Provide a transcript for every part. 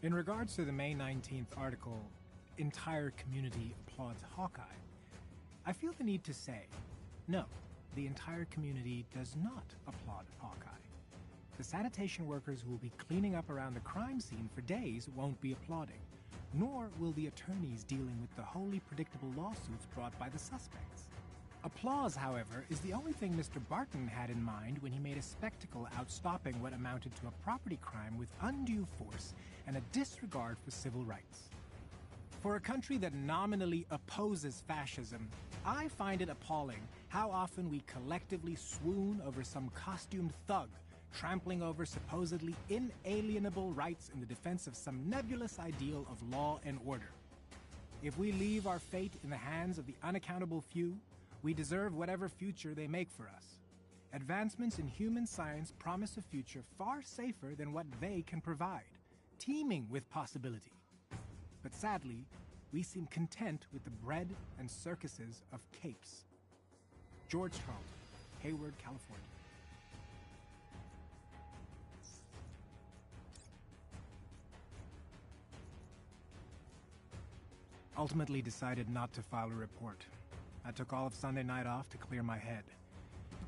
In regards to the May 19th article, entire community applauds Hawkeye, I feel the need to say, no, the entire community does not applaud Hawkeye. The sanitation workers who will be cleaning up around the crime scene for days won't be applauding, nor will the attorneys dealing with the wholly predictable lawsuits brought by the suspects. Applause, however, is the only thing Mr. Barton had in mind when he made a spectacle out stopping what amounted to a property crime with undue force and a disregard for civil rights. For a country that nominally opposes fascism, I find it appalling how often we collectively swoon over some costumed thug trampling over supposedly inalienable rights in the defense of some nebulous ideal of law and order. If we leave our fate in the hands of the unaccountable few, we deserve whatever future they make for us. Advancements in human science promise a future far safer than what they can provide, teeming with possibility. But sadly, we seem content with the bread and circuses of capes. George Tarleton, Hayward, California. Ultimately decided not to file a report. I took all of Sunday night off to clear my head,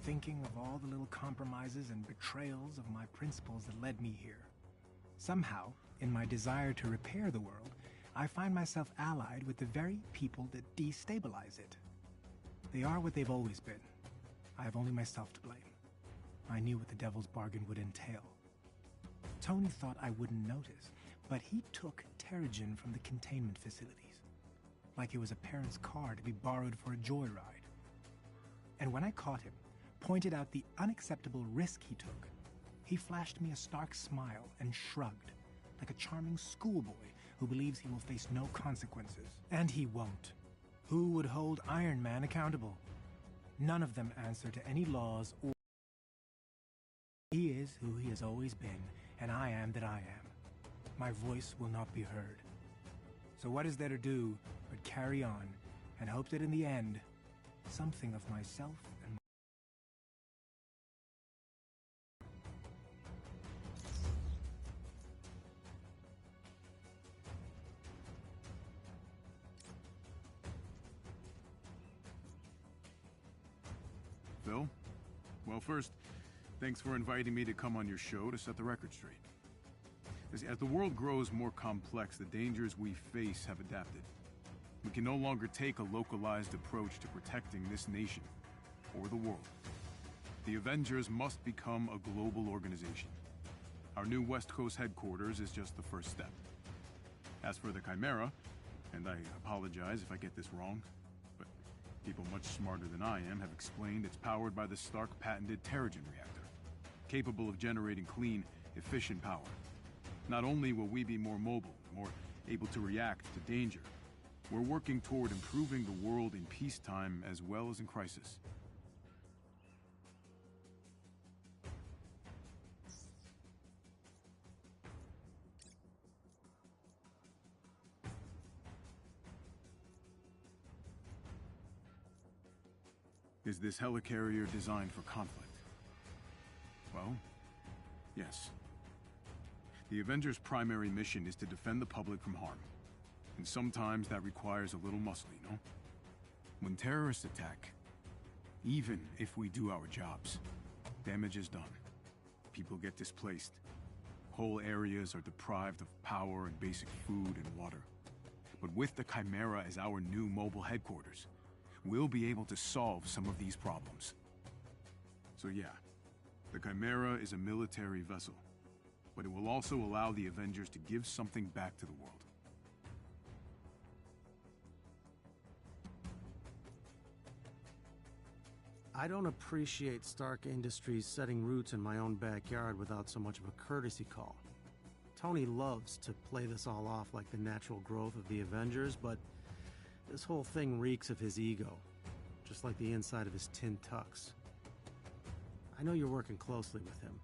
thinking of all the little compromises and betrayals of my principles that led me here. Somehow, in my desire to repair the world, I find myself allied with the very people that destabilize it. They are what they've always been. I have only myself to blame. I knew what the devil's bargain would entail. Tony thought I wouldn't notice, but he took Terrigen from the containment facilities, like it was a parent's car to be borrowed for a joyride. And when I caught him, pointed out the unacceptable risk he took, he flashed me a stark smile and shrugged, like a charming schoolboy who believes he will face no consequences. And he won't. Who would hold Iron Man accountable? None of them answer to any laws or... He is who he has always been, and I am that I am. My voice will not be heard. So what is there to do but carry on and hope that in the end, something of myself and Phil? Well, first, thanks for inviting me to come on your show to set the record straight. As the world grows more complex, the dangers we face have adapted. We can no longer take a localized approach to protecting this nation or the world. The Avengers must become a global organization. Our new West Coast headquarters is just the first step. As for the Chimera, and I apologize if I get this wrong, but people much smarter than I am have explained it's powered by the Stark patented Terrigen reactor, capable of generating clean, efficient power. Not only will we be more mobile, more able to react to danger, we're working toward improving the world in peacetime as well as in crisis. Is this helicarrier designed for conflict? Well, yes. The Avengers' primary mission is to defend the public from harm. And sometimes that requires a little muscle, you know? When terrorists attack, even if we do our jobs, damage is done. People get displaced. Whole areas are deprived of power and basic food and water. But with the Chimera as our new mobile headquarters, we'll be able to solve some of these problems. So yeah, the Chimera is a military vessel, but it will also allow the Avengers to give something back to the world. I don't appreciate Stark Industries setting roots in my own backyard without so much of a courtesy call. Tony loves to play this all off like the natural growth of the Avengers, but this whole thing reeks of his ego, just like the inside of his tin tux. I know you're working closely with him,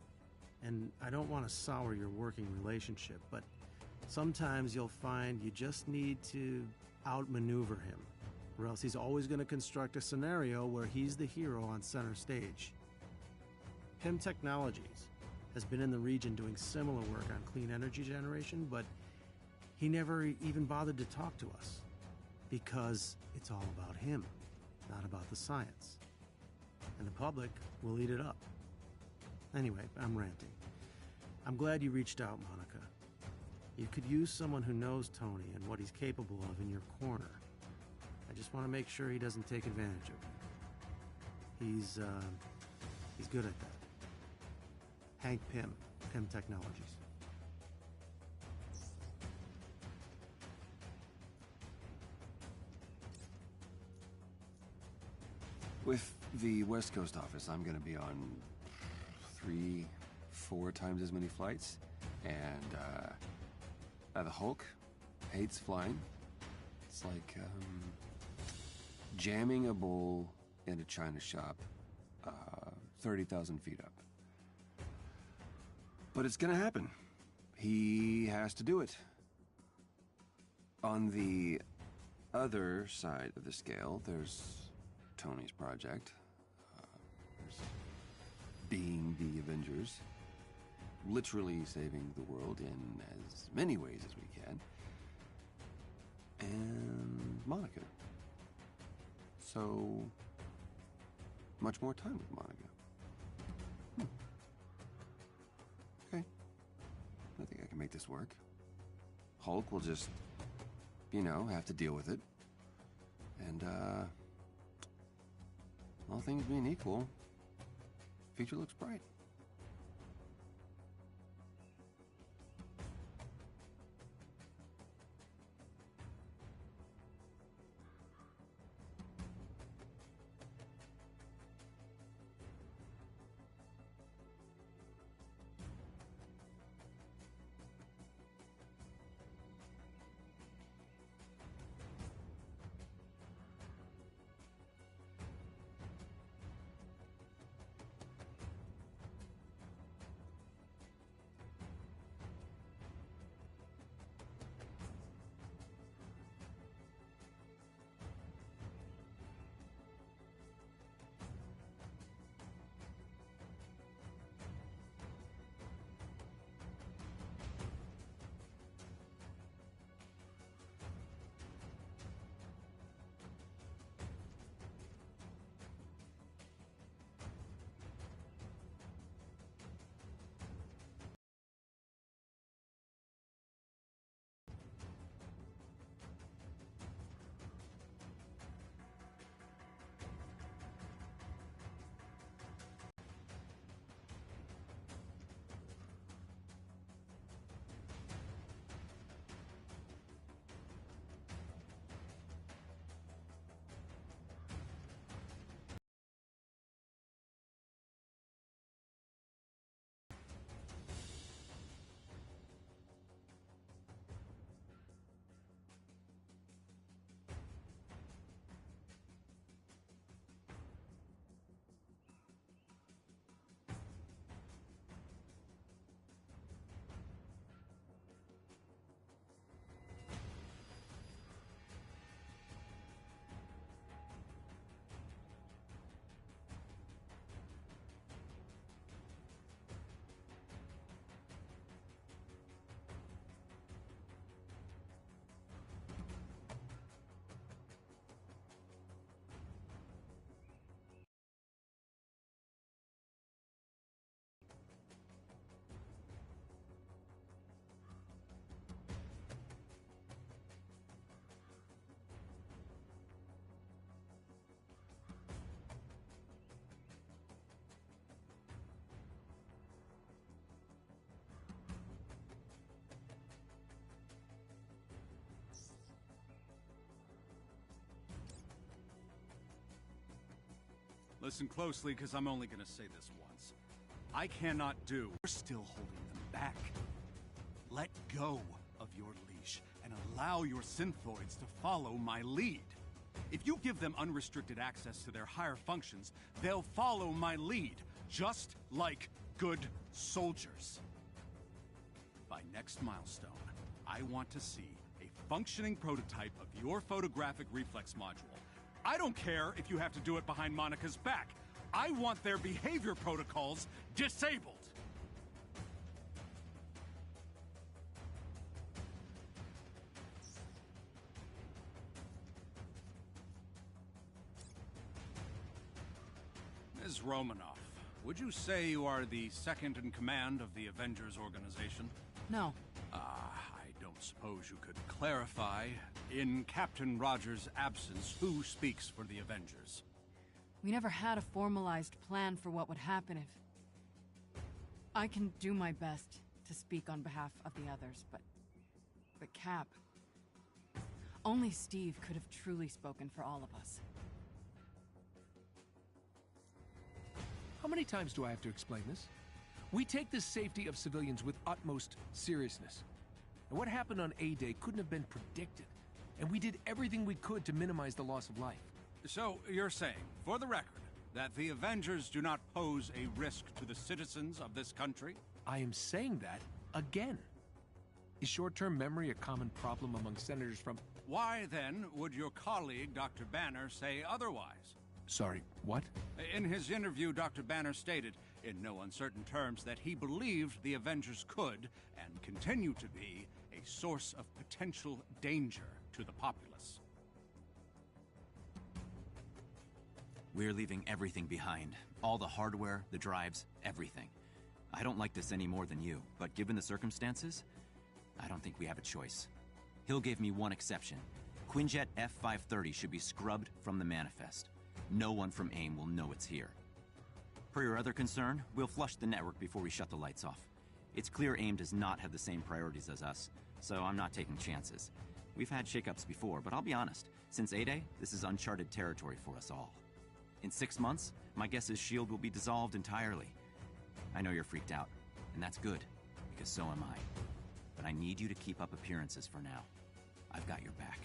and I don't want to sour your working relationship, but sometimes you'll find you just need to outmaneuver him, or else he's always going to construct a scenario where he's the hero on center stage. PIM Technologies has been in the region doing similar work on clean energy generation, but He never even bothered to talk to us. Because it's all about him, not about the science. And the public will eat it up. Anyway, I'm ranting. I'm glad you reached out, Monica. You could use someone who knows Tony and what he's capable of in your corner. I just want to make sure he doesn't take advantage of you. He's good at that. Hank Pym, Pym Technologies. With the West Coast office, I'm gonna be on 3, 4 times as many flights. And, the Hulk hates flying. It's like, jamming a bull in a china shop, 30,000 feet up. But it's gonna happen. He has to do it. On the other side of the scale, there's Tony's project. There's being the Avengers. Literally saving the world in as many ways as we can. And Monica. So much more time with Monica. Okay. I think I can make this work. Hulk will just, you know, have to deal with it. And, all things being equal, future looks bright. Listen closely, because I'm only gonna say this once. I cannot do. We're still holding them back. Let go of your leash and allow your synthoids to follow my lead. If you give them unrestricted access to their higher functions, they'll follow my lead, just like good soldiers. By next milestone, I want to see a functioning prototype of your photographic reflex module. I don't care if you have to do it behind Monica's back. I want their behavior protocols disabled. James Romanoff, would you say you are the second in command of the Avengers organization? No. I don't suppose you could clarify, in Captain Rogers' absence, who speaks for the Avengers? We never had a formalized plan for what would happen if... I can do my best to speak on behalf of the others, but Cap... Only Steve could have truly spoken for all of us. How many times do I have to explain this? We take the safety of civilians with utmost seriousness. And what happened on A-Day couldn't have been predicted. And we did everything we could to minimize the loss of life. So, you're saying, for the record, that the Avengers do not pose a risk to the citizens of this country? I am saying that again. Is short-term memory a common problem among senators from... Why, then, would your colleague, Dr. Banner, say otherwise? Sorry, what? In his interview, Dr. Banner stated, in no uncertain terms, that he believed the Avengers could, and continue to be, a source of potential danger to the populace. We're leaving everything behind. All the hardware, the drives, everything. I don't like this any more than you, but given the circumstances, I don't think we have a choice. Hill gave me one exception. Quinjet F-530 should be scrubbed from the manifest. No one from AIM will know it's here. Per your other concern, we'll flush the network before we shut the lights off. It's clear AIM does not have the same priorities as us, so I'm not taking chances. We've had shakeups before, but I'll be honest, since A-Day, this is uncharted territory for us all. In 6 months, my guess is S.H.I.E.L.D. will be dissolved entirely. I know you're freaked out, and that's good, because so am I. But I need you to keep up appearances for now. I've got your back.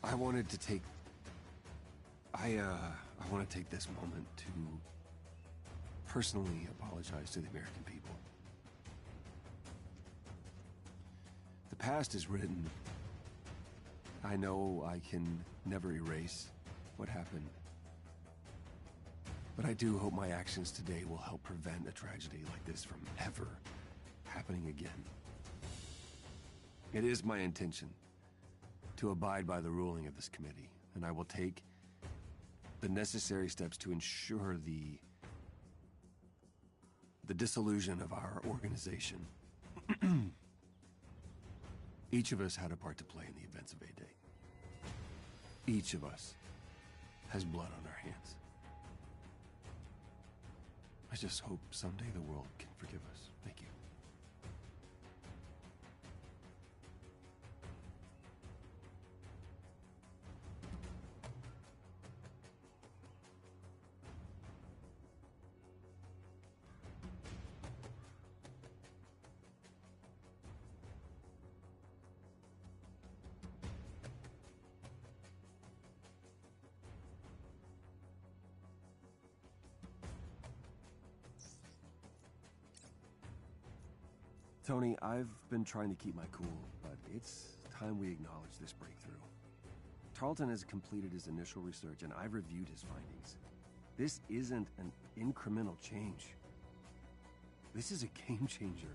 I wanted to take... I want to take this moment to personally apologize to the American people. The past is written. I know I can never erase what happened. But I do hope my actions today will help prevent a tragedy like this from ever happening again. It is my intention to abide by the ruling of this committee, and I will take the necessary steps to ensure the dissolution of our organization. Each of us had a part to play in the events of A-Day. Each of us has blood on our hands. I just hope someday the world can forgive us. Thank you. Tony, I've been trying to keep my cool, but it's time we acknowledge this breakthrough. Tarleton has completed his initial research, and I've reviewed his findings. This isn't an incremental change. This is a game changer.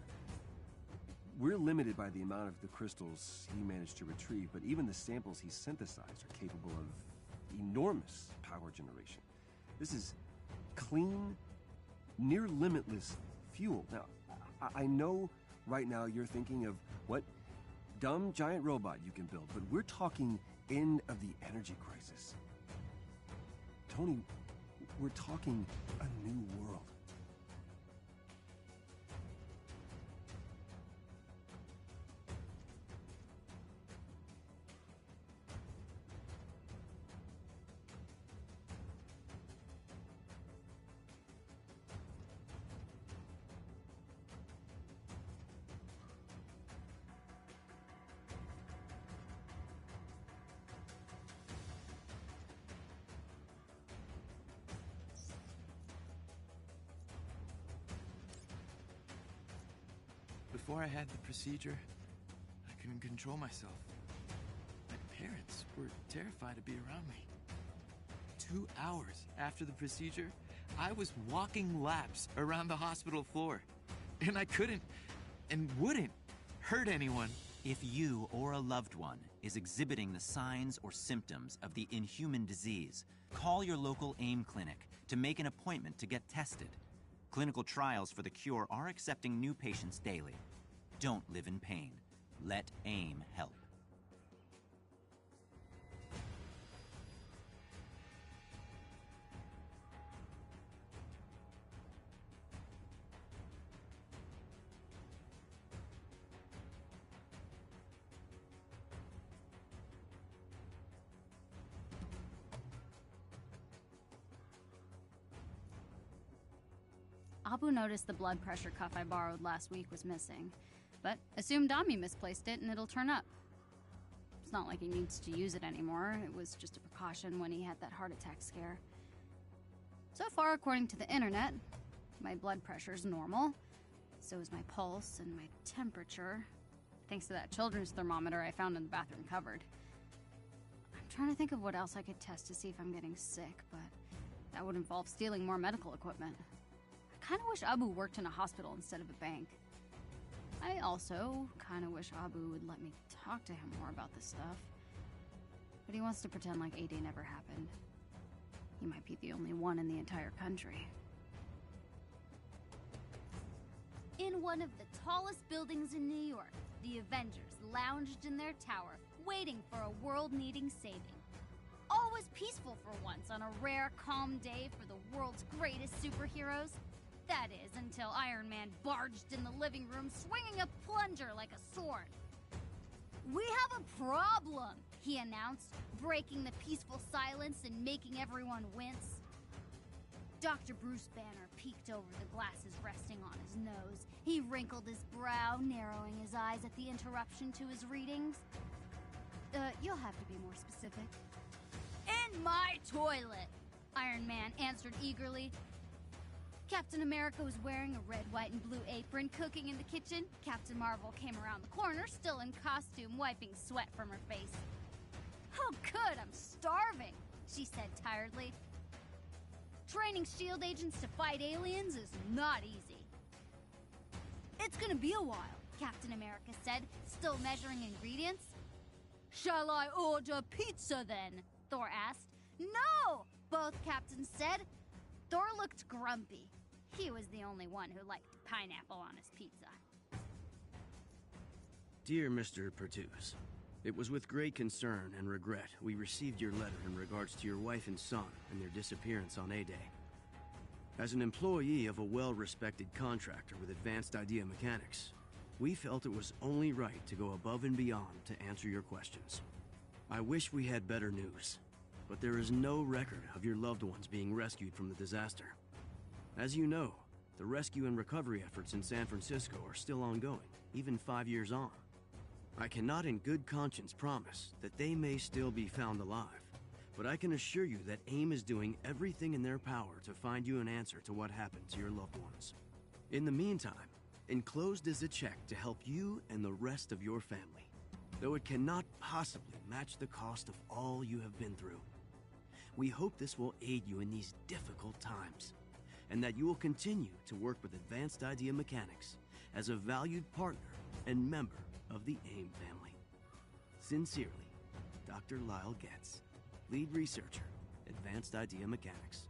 We're limited by the amount of the crystals he managed to retrieve, but even the samples he synthesized are capable of enormous power generation. This is clean, near limitless fuel. Now, I know right now you're thinking of what dumb giant robot you can build, but we're talking end of the energy crisis. Tony, we're talking a new world. Before I had the procedure, I couldn't control myself. I'd parents were terrified to be around me. 2 hours after the procedure, I was walking laps around the hospital floor. And I couldn't and wouldn't hurt anyone. If you or a loved one is exhibiting the signs or symptoms of the inhuman disease, call your local AIM clinic to make an appointment to get tested. Clinical trials for the cure are accepting new patients daily. Don't live in pain. Let AIM help. Abu noticed the blood pressure cuff I borrowed last week was missing, but assumed Dami misplaced it and it'll turn up. It's not like he needs to use it anymore. It was just a precaution when he had that heart attack scare. So far, according to the internet, my blood pressure's normal. So is my pulse and my temperature, thanks to that children's thermometer I found in the bathroom cupboard. I'm trying to think of what else I could test to see if I'm getting sick, but that would involve stealing more medical equipment. I kinda wish Abu worked in a hospital instead of a bank. I also kinda wish Abu would let me talk to him more about this stuff. But he wants to pretend like A-Day never happened. He might be the only one in the entire country. In one of the tallest buildings in New York, the Avengers lounged in their tower, waiting for a world needing saving. All was peaceful for once on a rare, calm day for the world's greatest superheroes. That is, until Iron Man barged in the living room, swinging a plunger like a sword. "We have a problem," he announced, breaking the peaceful silence and making everyone wince. Dr. Bruce Banner peeked over the glasses resting on his nose. He wrinkled his brow, narrowing his eyes at the interruption to his readings. You'll have to be more specific." "In my toilet," Iron Man answered eagerly. Captain America was wearing a red, white, and blue apron, cooking in the kitchen. Captain Marvel came around the corner, still in costume, wiping sweat from her face. "Oh good, I'm starving," she said tiredly. "Training S.H.I.E.L.D. agents to fight aliens is not easy." "It's gonna be a while," Captain America said, still measuring ingredients. "Shall I order pizza then?" Thor asked. "No!" both captains said. Thor looked grumpy. He was the only one who liked pineapple on his pizza. Dear Mr. Pertuse, it was with great concern and regret we received your letter in regards to your wife and son and their disappearance on A-Day. As an employee of a well-respected contractor with advanced idea mechanics, we felt it was only right to go above and beyond to answer your questions. I wish we had better news, but there is no record of your loved ones being rescued from the disaster. As you know, the rescue and recovery efforts in San Francisco are still ongoing, even 5 years on. I cannot in good conscience promise that they may still be found alive, but I can assure you that AIM is doing everything in their power to find you an answer to what happened to your loved ones. In the meantime, enclosed is a check to help you and the rest of your family, though it cannot possibly match the cost of all you have been through. We hope this will aid you in these difficult times, and that you will continue to work with Advanced Idea Mechanics as a valued partner and member of the AIM family. Sincerely, Dr. Lyle Getz, Lead Researcher, Advanced Idea Mechanics.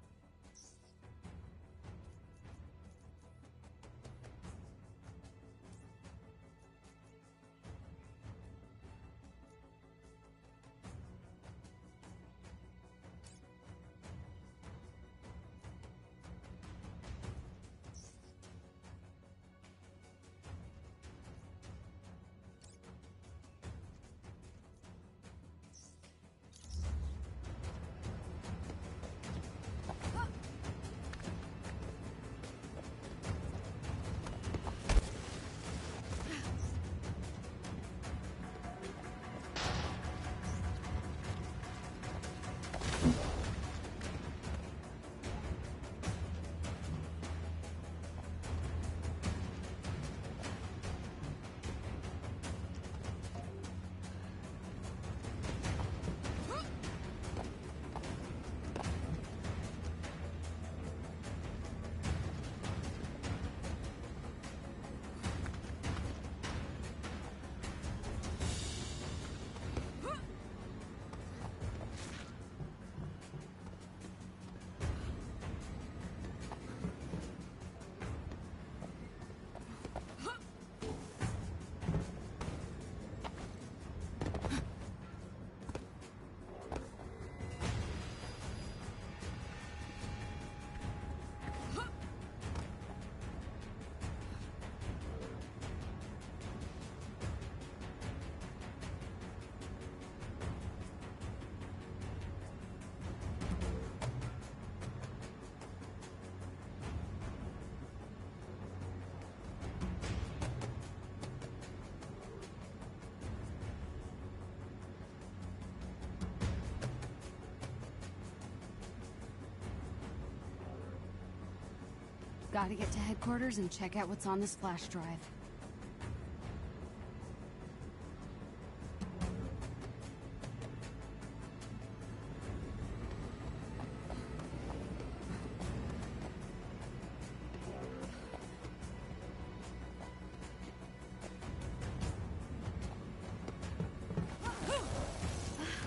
Gotta get to headquarters and check out what's on this flash drive.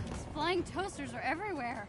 These flying toasters are everywhere.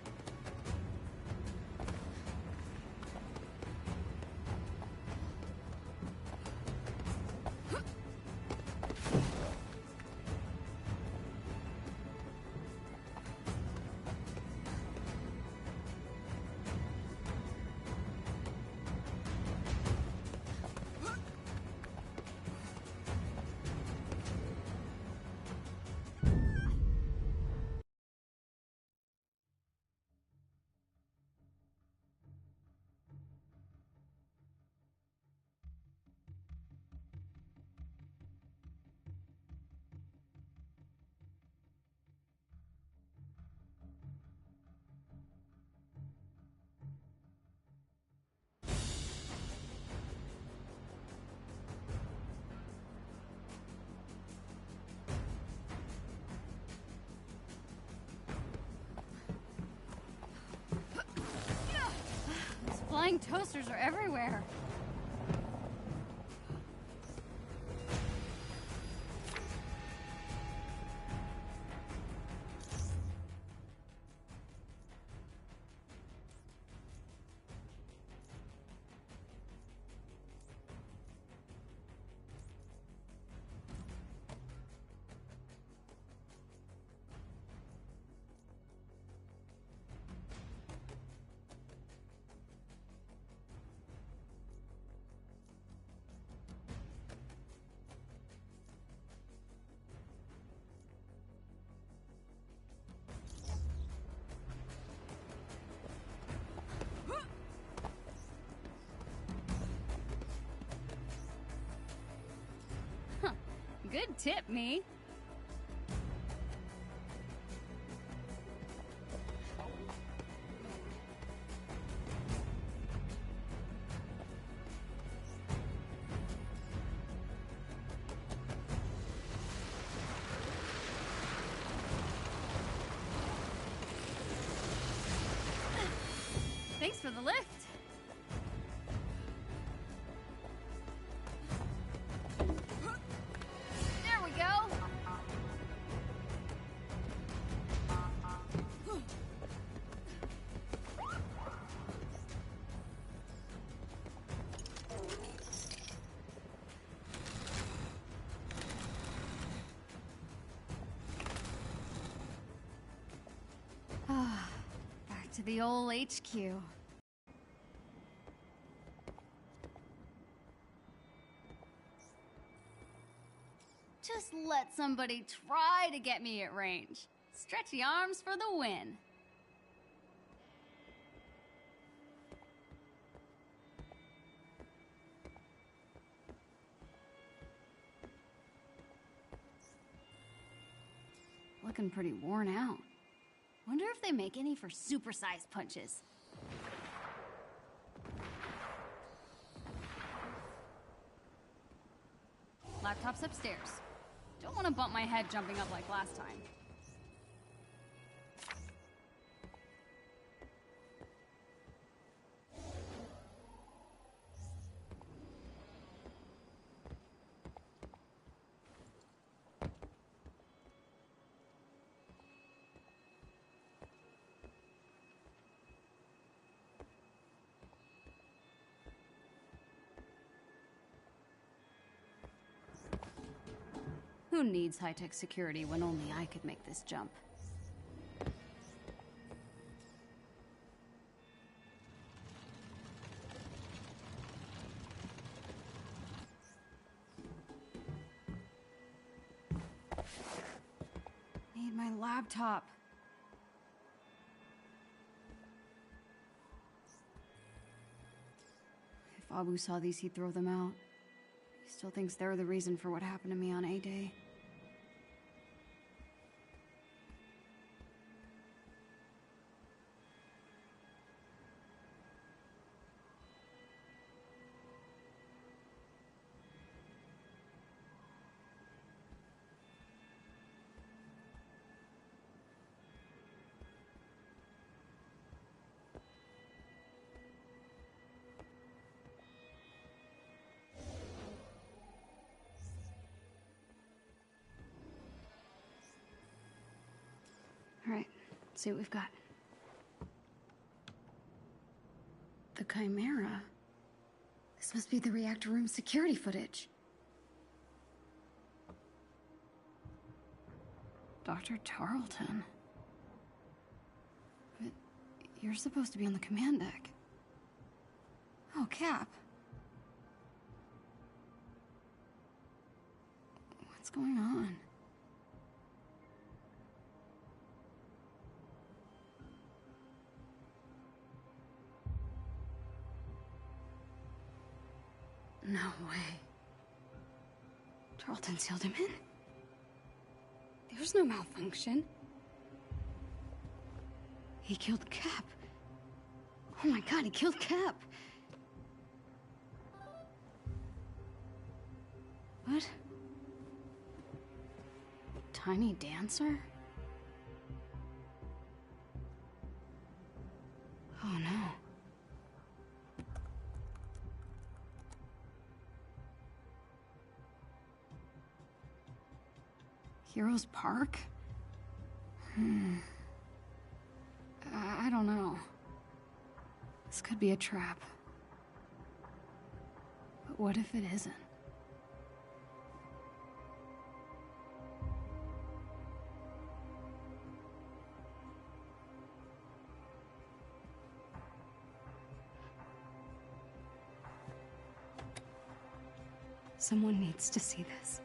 Flying toasters are everywhere. Good tip, me. Thanks for the lift. There we go. Back to the old HQ. Just let somebody try to get me at range. Stretchy arms for the win. Looking pretty worn out. Wonder if they make any for supersized punches. Laptop's upstairs. Don't want to bump my head jumping up like last time. Who needs high-tech security when only I could make this jump? Need my laptop. If Abu saw these, he'd throw them out. He still thinks they're the reason for what happened to me on A-Day. Alright, let's see what we've got. The Chimera? This must be the reactor room security footage. Dr. Tarleton. But you're supposed to be on the command deck. Oh, Cap. What's going on? No way. Tarleton sealed him in? There's no malfunction. He killed Cap. Oh my god, he killed Cap! What? Tiny dancer? Oh no. Heroes Park? I don't know. This could be a trap. But what if it isn't? Someone needs to see this.